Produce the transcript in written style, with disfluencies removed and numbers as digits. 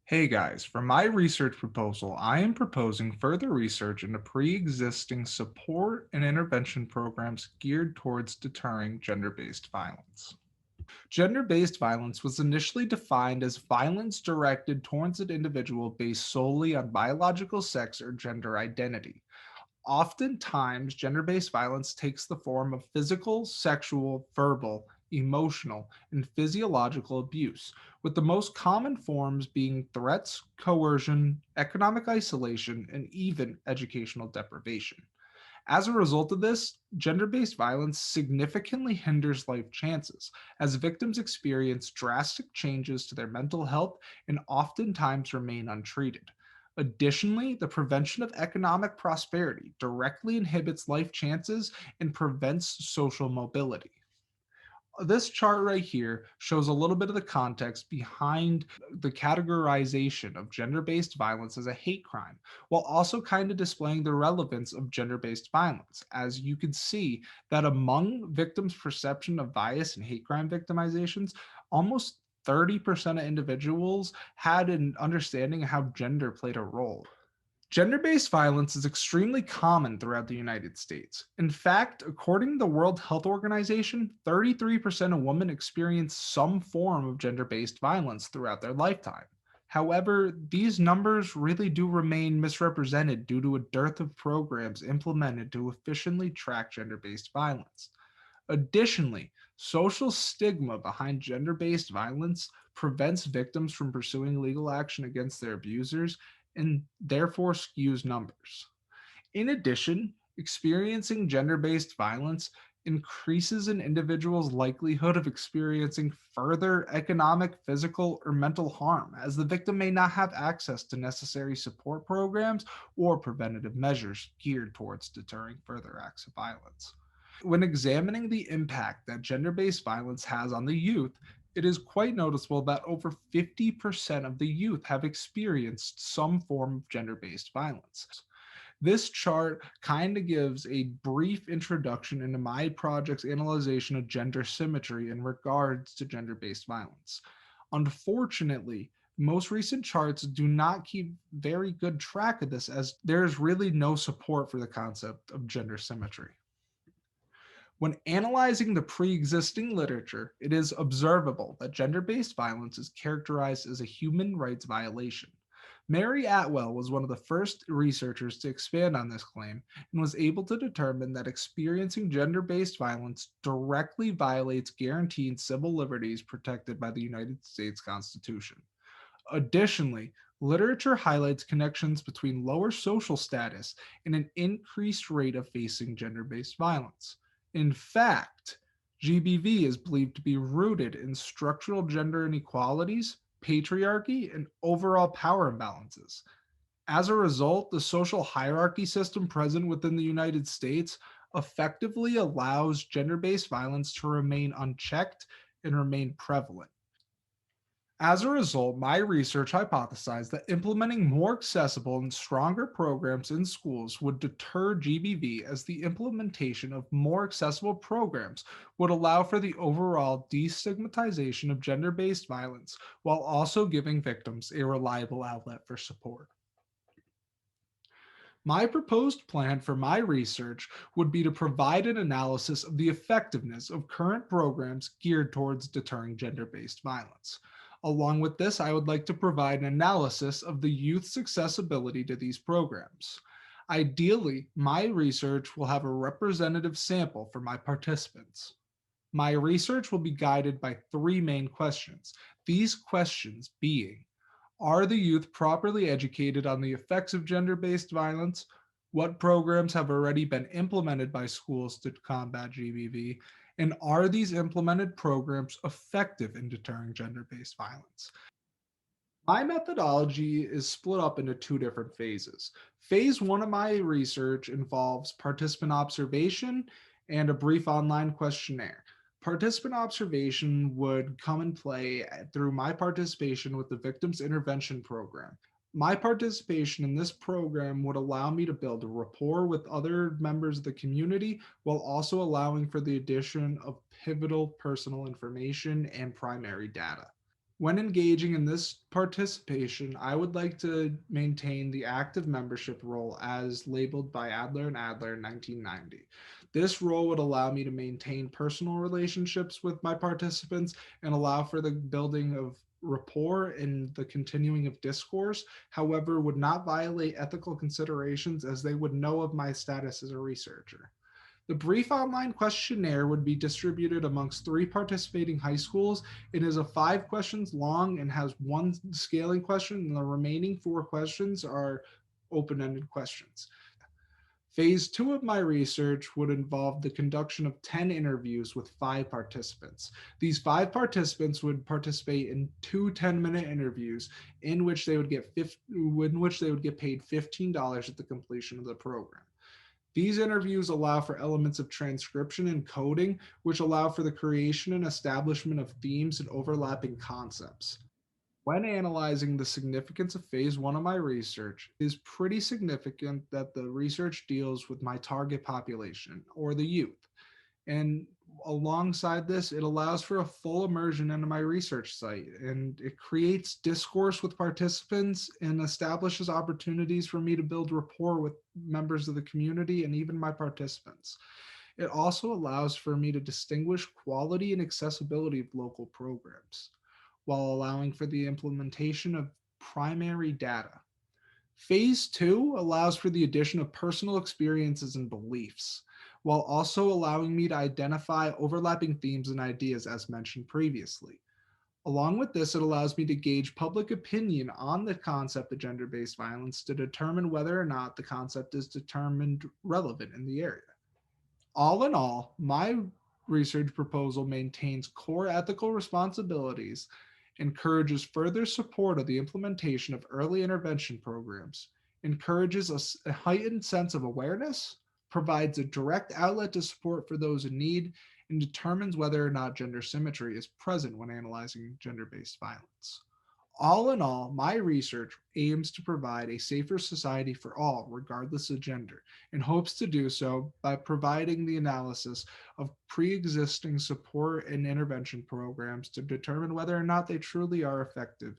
Hey guys, for my research proposal, I am proposing further research into pre existing support and intervention programs geared towards deterring gender based violence. Gender based violence was initially defined as violence directed towards an individual based solely on biological sex or gender identity. Oftentimes, gender based violence takes the form of physical, sexual, verbal, emotional, and physiological abuse, with the most common forms being threats, coercion, economic isolation, and even educational deprivation. As a result of this, gender based violence significantly hinders life chances, as victims experience drastic changes to their mental health and oftentimes remain untreated. Additionally, the prevention of economic prosperity directly inhibits life chances and prevents social mobility. This chart right here shows a little bit of the context behind the categorization of gender based violence as a hate crime, while also kind of displaying the relevance of gender based violence. As you can see, that among victims' perception of bias and hate crime victimizations, almost 30% of individuals had an understanding of how gender played a role. Gender based violence is extremely common throughout the United States. In fact, according to the World Health Organization, 33% of women experience some form of gender based violence throughout their lifetime. However, these numbers really do remain misrepresented due to a dearth of programs implemented to efficiently track gender based violence. Additionally, social stigma behind gender based violence prevents victims from pursuing legal action against their abusers and therefore skews numbers. In addition, experiencing gender based violence increases an individual's likelihood of experiencing further economic, physical, or mental harm, as the victim may not have access to necessary support programs or preventative measures geared towards deterring further acts of violence. When examining the impact that gender based violence has on the youth, it is quite noticeable that over 50% of the youth have experienced some form of gender based violence. This chart kind of gives a brief introduction into my project's analyzation of gender symmetry in regards to gender based violence. Unfortunately, most recent charts do not keep very good track of this, as there is really no support for the concept of gender symmetry. When analyzing the pre existing literature, it is observable that gender based violence is characterized as a human rights violation. Mary Atwell was one of the first researchers to expand on this claim and was able to determine that experiencing gender based violence directly violates guaranteed civil liberties protected by the United States Constitution. Additionally, literature highlights connections between lower social status and an increased rate of facing gender based violence. In fact, GBV is believed to be rooted in structural gender inequalities, patriarchy, and overall power imbalances. As a result, the social hierarchy system present within the United States effectively allows gender based violence to remain unchecked and remain prevalent. As a result, my research hypothesized that implementing more accessible and stronger programs in schools would deter GBV, as the implementation of more accessible programs would allow for the overall destigmatization of gender based violence while also giving victims a reliable outlet for support. My proposed plan for my research would be to provide an analysis of the effectiveness of current programs geared towards deterring gender based violence. Along with this, I would like to provide an analysis of the youth's accessibility to these programs. Ideally, my research will have a representative sample for my participants. My research will be guided by three main questions. These questions being: are the youth properly educated on the effects of gender based violence? What programs have already been implemented by schools to combat GBV? And are these implemented programs effective in deterring gender based violence? My methodology is split up into two different phases. Phase one of my research involves participant observation and a brief online questionnaire. Participant observation would come in play through my participation with the Victims Intervention Program. My participation in this program would allow me to build a rapport with other members of the community while also allowing for the addition of pivotal personal information and primary data. When engaging in this participation, I would like to maintain the active membership role as labeled by Adler and Adler in 1990. This role would allow me to maintain personal relationships with my participants and allow for the building of rapport and the continuing of discourse, however, would not violate ethical considerations as they would know of my status as a researcher. The brief online questionnaire would be distributed amongst three participating high schools. It is a 5 questions long and has one scaling question, and the remaining 4 questions are open ended questions. Phase two of my research would involve the conduction of 10 interviews with 5 participants. These 5 participants would participate in two 10-minute interviews in which they would get paid $15 at the completion of the program. These interviews allow for elements of transcription and coding, which allow for the creation and establishment of themes and overlapping concepts. When analyzing the significance of phase one of my research, it is pretty significant that the research deals with my target population, or the youth. And alongside this, it allows for a full immersion into my research site, and it creates discourse with participants and establishes opportunities for me to build rapport with members of the community and even my participants. It also allows for me to distinguish quality and accessibility of local programs while allowing for the implementation of primary data. Phase two allows for the addition of personal experiences and beliefs, while also allowing me to identify overlapping themes and ideas as mentioned previously. Along with this, it allows me to gauge public opinion on the concept of gender based violence to determine whether or not the concept is determined relevant in the area. All in all, my research proposal maintains core ethical responsibilities, encourages further support of the implementation of early intervention programs, encourages a heightened sense of awareness, provides a direct outlet to support for those in need, and determines whether or not gender symmetry is present when analyzing gender based violence. All in all, my research aims to provide a safer society for all, regardless of gender, and hopes to do so by providing the analysis of pre existing support and intervention programs to determine whether or not they truly are effective